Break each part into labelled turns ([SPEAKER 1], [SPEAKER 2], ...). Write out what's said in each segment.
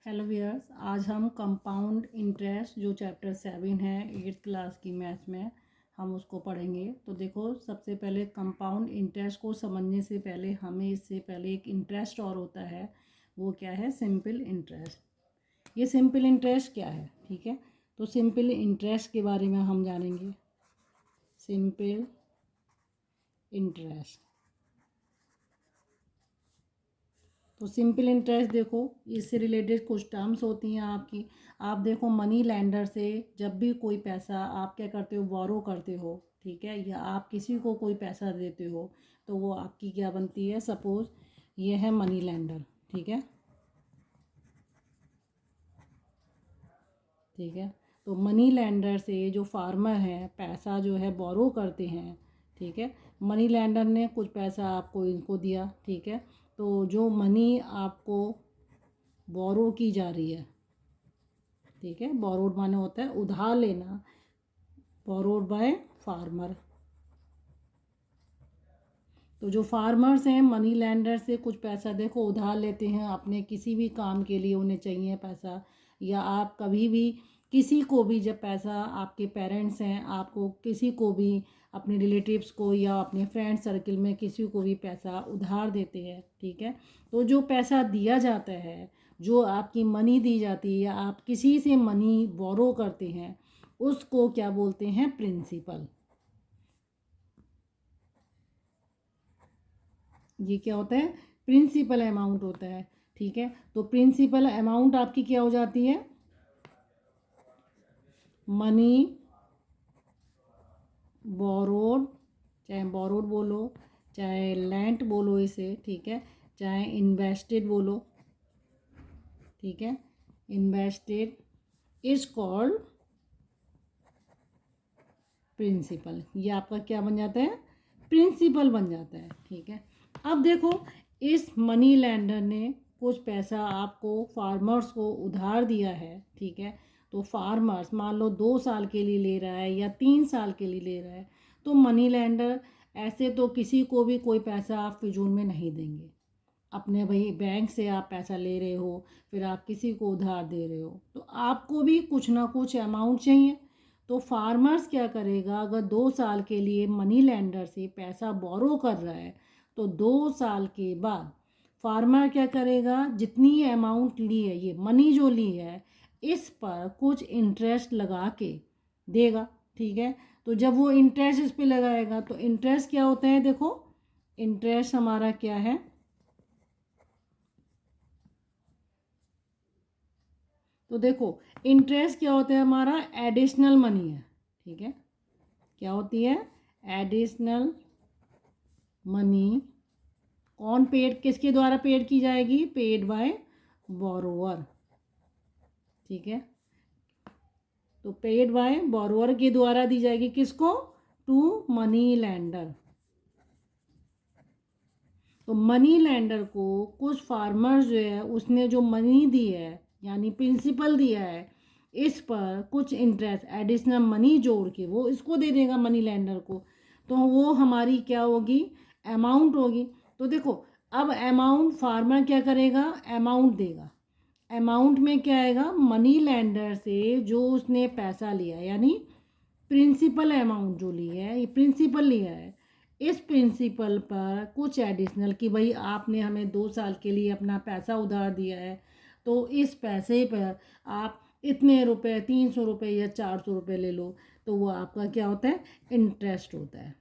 [SPEAKER 1] Hello viewers, आज हम compound interest जो चैप्टर 7 है 8th क्लास की मैथ्स में हम उसको पढ़ेंगे। तो देखो, सबसे पहले कंपाउंड इंटरेस्ट को समझने से पहले हमें इससे पहले एक इंटरेस्ट और होता है, वो क्या है? Simple interest. ये सिंपल इंटरेस्ट क्या है? ठीक है, तो सिंपल इंटरेस्ट के बारे में हम जानेंगे। सिंपल इंटरेस्ट, तो सिंपल इंटरेस्ट देखो, इससे रिलेटेड कुछ टर्म्स होती हैं आपकी। आप देखो, मनी लेंडर से जब भी कोई पैसा आप क्या करते हो? बोरो करते हो, ठीक है, या आप किसी को कोई पैसा देते हो, तो वो आपकी क्या बनती है? सपोज ये है मनी लेंडर, ठीक है, ठीक है। तो मनी लेंडर से जो फार्मर हैं पैसा जो है बोरो करते हैं, ठीक है। मनी लेंडर ने कुछ पैसा आपको इनको दिया, ठीक है। तो जो मनी आपको बोरो की जा रही है, ठीक है, बोरोड माने होता है उधार लेना, बोरोड बाय फार्मर। तो जो फार्मर्स हैं मनी लेंडर से कुछ पैसा देखो उधार लेते हैं, अपने किसी भी काम के लिए उन्हें चाहिए पैसा, या आप कभी भी किसी को भी जब पैसा, आपके पेरेंट्स हैं, आपको किसी को भी, अपने रिलेटिव्स को या अपने फ्रेंड सर्कल में किसी को भी पैसा उधार देते हैं, ठीक है। तो जो पैसा दिया जाता है, जो आपकी मनी दी जाती है, या आप किसी से मनी बोरो करते हैं, उसको क्या बोलते हैं? प्रिंसिपल। ये क्या होता है? प्रिंसिपल अमाउंट होता है, ठीक है। तो प्रिंसिपल अमाउंट आपकी क्या हो जाती है? मनी बोरोड, चाहे बोरोड बोलो, चाहे लेंट बोलो इसे, ठीक है, चाहे इन्वेस्टेड बोलो, ठीक है। Invested is called principal. ये आपका क्या बन जाता है? प्रिंसिपल बन जाता है, ठीक है। अब देखो, इस मनी लेंडर ने कुछ पैसा आपको फार्मर्स को उधार दिया है, ठीक है। तो फार्मर्स मान लो 2 साल के लिए ले रहा है या 3 साल के लिए ले रहा है, तो मनी लेंडर ऐसे तो किसी को भी कोई पैसा आप फिजूल में नहीं देंगे। अपने भाई बैंक से आप पैसा ले रहे हो, फिर आप किसी को उधार दे रहे हो, तो आपको भी कुछ ना कुछ अमाउंट चाहिए। तो फार्मर्स क्या करेगा? अगर 2 साल के लिए मनी लेंडर से पैसा बोरो कर रहा है, तो 2 साल के बाद फार्मर क्या करेगा? जितनी अमाउंट ली है, ये मनी जो ली है, इस पर कुछ इंटरेस्ट लगा के देगा, ठीक है। तो जब वो इंटरेस्ट इस पे लगाएगा, तो इंटरेस्ट क्या होता है? देखो, इंटरेस्ट हमारा क्या है? तो देखो, इंटरेस्ट क्या होता है हमारा? एडिशनल मनी है, ठीक है। क्या होती है? Additional money. कौन पेड, किसके द्वारा पेड की जाएगी? पेड बाय बोरोवर, ठीक है। तो पेड बाय बोरोवर के द्वारा दी जाएगी, किसको? To money lender. तो मनी लेंडर को कुछ फार्मर्स जो है उसने जो मनी दी है, यानी प्रिंसिपल दिया है, इस पर कुछ इंटरेस्ट एडिशनल मनी जोड़ के वो इसको दे देगा मनी लेंडर को। तो वो हमारी क्या होगी? अमाउंट होगी। तो देखो, अब अमाउंट फार्मर क्या करेगा? अमाउंट देगा। अमाउंट में क्या आएगा? मनी लेंडर से जो उसने पैसा लिया, यानी प्रिंसिपल अमाउंट जो ली है, ये प्रिंसिपल लिया है, इस प्रिंसिपल पर कुछ एडिशनल, कि भाई आपने हमें 2 साल के लिए अपना पैसा उधार दिया है, तो इस पैसे पर आप इतने रुपए, 300 रुपये या 400 रुपये ले लो, तो वो आपका क्या होता है? इंटरेस्ट होता है,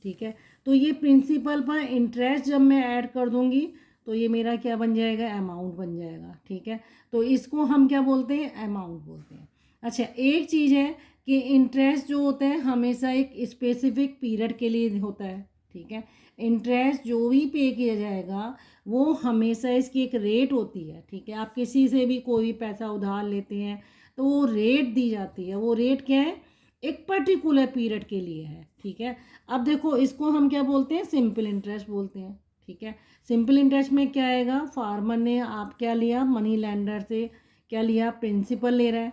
[SPEAKER 1] ठीक है। तो ये प्रिंसिपल पर इंटरेस्ट जब मैं ऐड कर दूंगी, तो ये मेरा क्या बन जाएगा? अमाउंट बन जाएगा, ठीक है। तो इसको हम क्या बोलते हैं? अमाउंट बोलते हैं। अच्छा, एक चीज़ है कि इंटरेस्ट जो होता है हमेशा एक स्पेसिफिक पीरियड के लिए होता है, ठीक है। इंटरेस्ट जो भी पे किया जाएगा, वो हमेशा इसकी एक रेट होती है, ठीक है। आप किसी से भी कोई भी पैसा उधार लेते हैं, तो वो रेट दी जाती है। वो रेट क्या है? एक पर्टिकुलर पीरियड के लिए है, ठीक है। अब देखो, इसको हम क्या बोलते हैं? सिंपल इंटरेस्ट बोलते हैं, ठीक है। सिंपल इंटरेस्ट में क्या आएगा? फार्मर ने आप क्या लिया? मनी लेंडर से क्या लिया? प्रिंसिपल ले रहा है,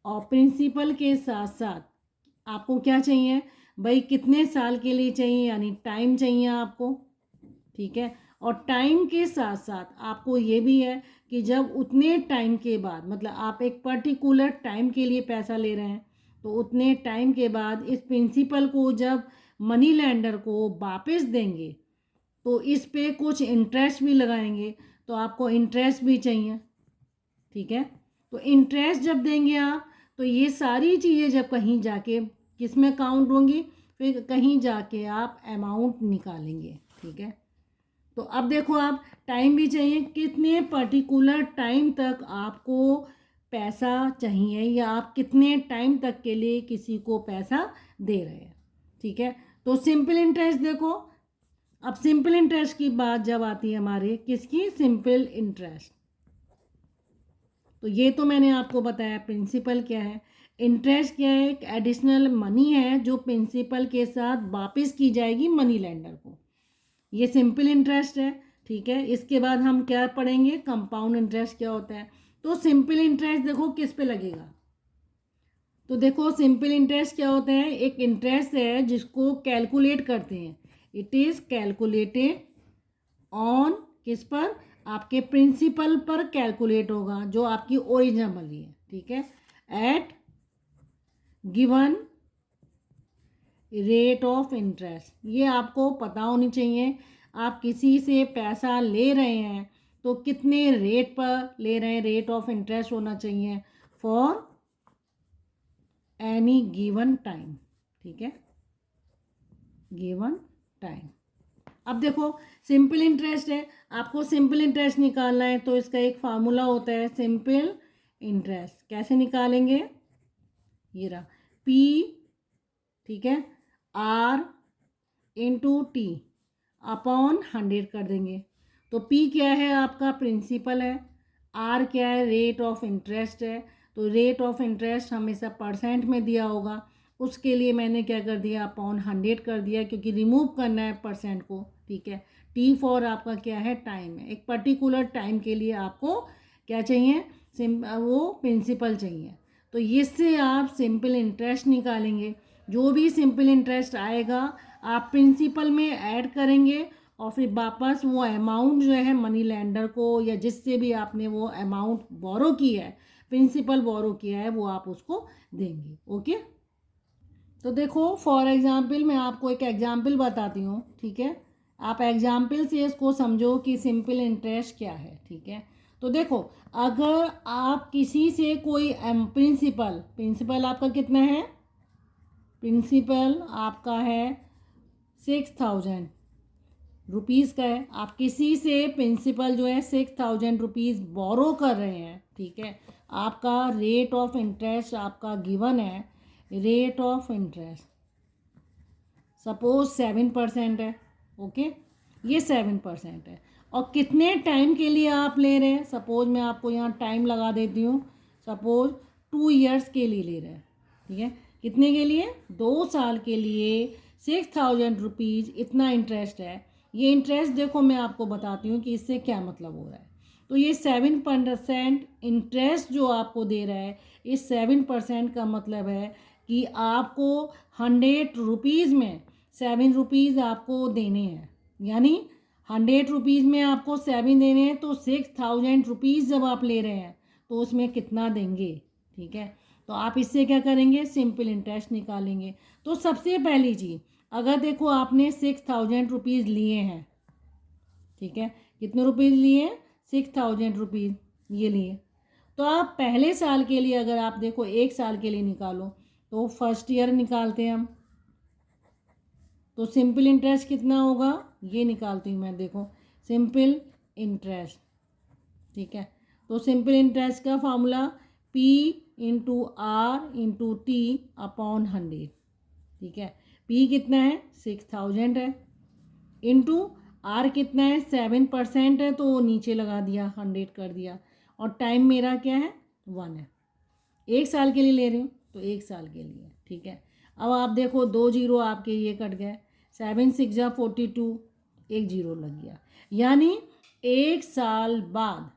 [SPEAKER 1] और प्रिंसिपल के साथ साथ आपको क्या चाहिए? भाई कितने साल के लिए चाहिए, यानी टाइम चाहिए आपको, ठीक है। और टाइम के साथ साथ आपको ये भी है कि जब उतने टाइम के बाद, मतलब आप एक पर्टिकुलर टाइम के लिए पैसा ले रहे हैं, तो उतने टाइम के बाद इस प्रिंसिपल को जब मनी लेंडर को वापस देंगे तो इस पे कुछ इंटरेस्ट भी लगाएंगे, तो आपको इंटरेस्ट भी चाहिए। ठीक है, तो इंटरेस्ट जब देंगे आप, तो ये सारी चीज़ें जब कहीं जाके किस में काउंट होंगी, फिर कहीं जाके आप अमाउंट निकालेंगे। ठीक है, तो अब देखो, आप टाइम भी चाहिए, कितने पर्टिकुलर टाइम तक आपको पैसा चाहिए या आप कितने टाइम तक के लिए किसी को पैसा दे रहे हैं। ठीक है, तो सिंपल इंटरेस्ट देखो। अब सिंपल इंटरेस्ट की बात जब आती है हमारे किसकी, सिंपल इंटरेस्ट, तो ये तो मैंने आपको बताया प्रिंसिपल क्या है, इंटरेस्ट क्या है, एक एडिशनल मनी है जो प्रिंसिपल के साथ वापस की जाएगी मनी लेंडर को, ये सिंपल इंटरेस्ट है। ठीक है, इसके बाद हम क्या पढ़ेंगे, कंपाउंड इंटरेस्ट क्या होता है। तो सिंपल इंटरेस्ट देखो किस पे लगेगा, तो देखो सिंपल इंटरेस्ट क्या होता है, एक इंटरेस्ट है जिसको कैलकुलेट करते हैं, इट इज़ कैलकुलेटेड ऑन किस पर, आपके प्रिंसिपल पर कैलकुलेट होगा जो आपकी ओरिजिनल मनी है। ठीक है, at given rate of interest, ये आपको पता होनी चाहिए। आप किसी से पैसा ले रहे हैं तो कितने रेट पर ले रहे हैं, रेट ऑफ इंटरेस्ट होना चाहिए फॉर एनी गिवन टाइम। ठीक है, गिवन टाइम। अब देखो सिंपल इंटरेस्ट है, आपको सिंपल इंटरेस्ट निकालना है, तो इसका एक फार्मूला होता है सिंपल इंटरेस्ट। कैसे निकालेंगे, ये रहा पी, ठीक है, आर इंटू टी अपॉन 100 कर देंगे। तो पी क्या है, आपका प्रिंसिपल है, आर क्या है, रेट ऑफ इंटरेस्ट है। तो रेट ऑफ इंटरेस्ट हमेशा परसेंट में दिया होगा, उसके लिए मैंने क्या कर दिया, अपॉन 100 कर दिया, क्योंकि रिमूव करना है परसेंट को। ठीक है, टी फॉर आपका क्या है, टाइम है, एक पर्टिकुलर टाइम के लिए आपको क्या चाहिए, वो प्रिंसिपल चाहिए। तो इससे आप सिंपल इंटरेस्ट निकालेंगे, जो भी सिंपल इंटरेस्ट आएगा आप प्रिंसिपल में ऐड करेंगे और फिर वापस वो अमाउंट जो है मनी लेंडर को या जिससे भी आपने वो अमाउंट बोरो किया है, प्रिंसिपल बोरो किया है, वो आप उसको देंगे। ओके, तो देखो फॉर एग्जांपल मैं आपको एक एग्जांपल बताती हूँ। ठीक है, आप एग्जांपल से इसको समझो कि सिंपल इंटरेस्ट क्या है। ठीक है, तो देखो, अगर आप किसी से कोई प्रिंसिपल प्रिंसिपल आपका कितना है, प्रिंसिपल आपका है 6000 रुपीज़ का है, आप किसी से प्रिंसिपल जो है 6000 रुपीज़ बोरो कर रहे हैं। ठीक है, आपका रेट ऑफ इंटरेस्ट आपका गिवन है, रेट ऑफ इंटरेस्ट सपोज 7% है। ओके, ये 7% है, और कितने टाइम के लिए आप ले रहे हैं, सपोज मैं आपको यहाँ टाइम लगा देती हूँ, सपोज 2 ईयर्स के लिए ले रहे हैं। ठीक है, कितने के लिए, 2 साल के लिए 6000 रुपीज़ इतना इंटरेस्ट है। ये इंटरेस्ट देखो मैं आपको बताती हूँ कि इससे क्या मतलब हो रहा है। तो ये 7% इंटरेस्ट जो आपको दे रहा है, इस 7% का मतलब है कि आपको 100 रुपीज़ में 7 रुपीज़ आपको देने हैं, यानी 100 रुपीज़ में आपको 7 देने हैं, तो 6000 रुपीज़ जब आप ले रहे हैं तो उसमें कितना देंगे। ठीक है, तो आप इससे क्या करेंगे, सिंपल इंटरेस्ट निकालेंगे। तो सबसे पहली चीज़, अगर देखो आपने 6000 रुपीज़ लिए हैं, ठीक है, कितने रुपीज़ लिए, 6000 रुपीज़ ये लिए, तो आप पहले साल के लिए अगर आप देखो 1 साल के लिए निकालो, तो फर्स्ट ईयर निकालते हैं हम, तो सिंपल इंटरेस्ट कितना होगा, ये निकालती हूँ मैं, देखो सिंपल इंटरेस्ट। ठीक है, तो सिंपल इंटरेस्ट का formula P into R into T upon 100। ठीक है, P कितना है, 6000 है, इंटू आर कितना है, 7% है, तो वो नीचे लगा दिया, 100 कर दिया, और टाइम मेरा क्या है, 1 है, 1 साल के लिए ले रही हूँ, तो 1 साल के लिए। ठीक है, अब आप देखो 2 जीरो आपके ये कट गए, 7 6 42, 1 जीरो लग गया, यानी 1 साल बाद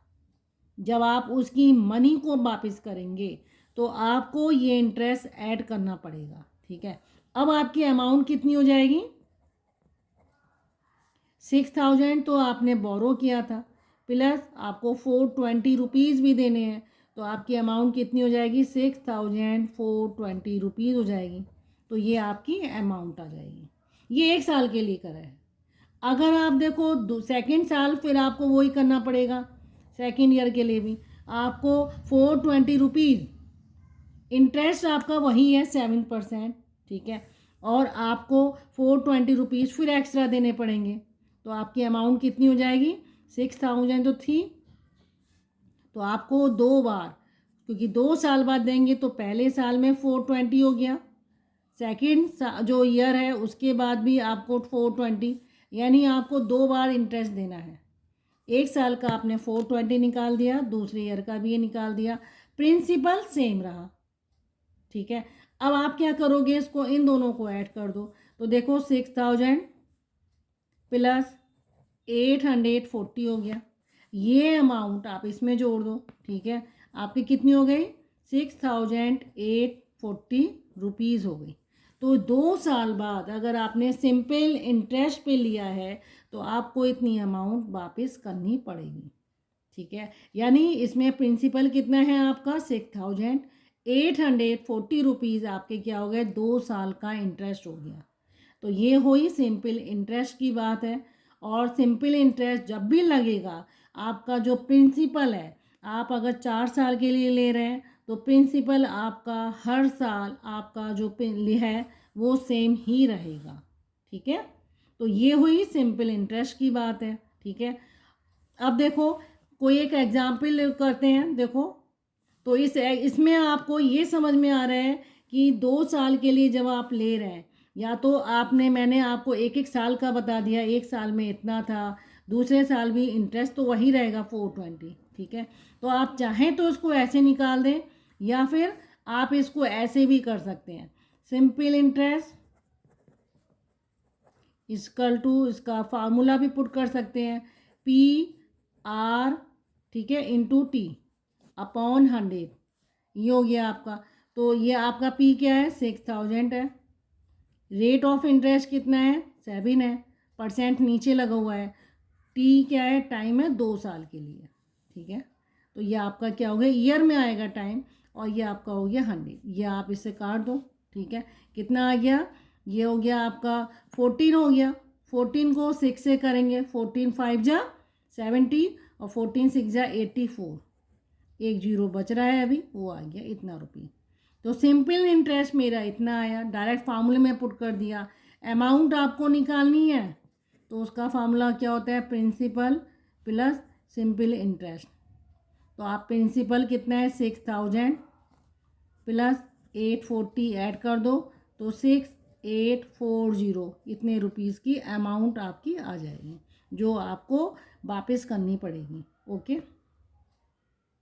[SPEAKER 1] जब आप उसकी मनी को वापस करेंगे तो आपको ये इंटरेस्ट ऐड करना पड़ेगा। ठीक है, अब आपकी अमाउंट कितनी हो जाएगी, 6,000 तो आपने बोरो किया था, प्लस आपको 420 रुपीज़ भी देने हैं, तो आपकी अमाउंट कितनी हो जाएगी? 6,420 रुपीज़ हो जाएगी। तो ये आपकी अमाउंट आ जाएगी। ये 1 साल के लिए करा है। अगर आप देखो सेकेंड साल फिर आपको वही करना पड़ेगा, सेकेंड ईयर के लिए भी आपको 420 रुपीज़, इंटरेस्ट आपका वही है 7%, ठीक है, और आपको 420 रुपीज़ फिर एक्स्ट्रा देने पड़ेंगे। तो आपकी अमाउंट कितनी हो जाएगी? 6,000 तो थी, तो आपको 2 बार, क्योंकि 2 साल बाद देंगे तो पहले साल में 420 हो गया, सेकेंड जो ईयर है उसके बाद भी आपको 420, यानी आपको 2 बार इंटरेस्ट देना है। 1 साल का आपने 420 निकाल दिया, दूसरे ईयर का भी ये निकाल दिया, प्रिंसिपल सेम रहा, ठीक है। अब आप क्या करोगे? इसको इन दोनों को ऐड कर दो। तो देखो 6,000 प्लस 840 हो गया, ये अमाउंट आप इसमें जोड़ दो, ठीक है। आपकी कितनी हो गई? 6,840 रुपीज़ हो गई। तो 2 साल बाद अगर आपने सिंपल इंटरेस्ट पे लिया है तो आपको इतनी अमाउंट वापस करनी पड़ेगी, ठीक है। यानी इसमें प्रिंसिपल कितना है आपका? 6,840 रुपीज़ आपके क्या हो गए? 2 साल का इंटरेस्ट हो गया। तो ये हुई सिंपल इंटरेस्ट की बात है। और सिंपल इंटरेस्ट जब भी लगेगा, आपका जो प्रिंसिपल है, आप अगर 4 साल के लिए ले रहे हैं तो प्रिंसिपल आपका हर साल आपका जो है वो सेम ही रहेगा, ठीक है। तो ये हुई सिंपल इंटरेस्ट की बात है, ठीक है। अब देखो कोई एक एग्जाम्पल करते हैं, देखो। तो इसमें आपको ये समझ में आ रहा है कि 2 साल के लिए जब आप ले रहे हैं, या तो मैंने आपको एक एक साल का बता दिया, 1 साल में इतना था, दूसरे साल भी इंटरेस्ट तो वही रहेगा 420, ठीक है। तो आप चाहें तो इसको ऐसे निकाल दें, या फिर आप इसको ऐसे भी कर सकते हैं, सिंपल इंटरेस्ट इक्वल टू, इसका फार्मूला भी पुट कर सकते हैं, PR, ठीक है, इंटू T अपॉन 100, ये हो गया आपका। तो ये आपका P क्या है? 6,000 है। रेट ऑफ इंटरेस्ट कितना है? 7 है, परसेंट नीचे लगा हुआ है। T क्या है? टाइम है 2 साल के लिए, ठीक है। तो ये आपका क्या हो गया? ईयर में आएगा टाइम, और ये आपका हो गया 100। ये आप इससे काट दो, ठीक है। कितना आ गया? ये हो गया आपका 14 हो गया। 14 को 6 से करेंगे, 14 5 जा 70 और 14 6 जा 84, एक जीरो बच रहा है अभी, वो आ गया इतना रुपये। तो सिंपल इंटरेस्ट मेरा इतना आया, डायरेक्ट फार्मूले में पुट कर दिया। अमाउंट आपको निकालनी है तो उसका फार्मूला क्या होता है? Principal plus simple interest. तो आप प्रिंसिपल कितना है? 6,000 प्लस 840 ऐड कर दो, तो 6,840 इतने रुपीज़ की अमाउंट आपकी आ जाएगी, जो आपको वापस करनी पड़ेगी। ओके।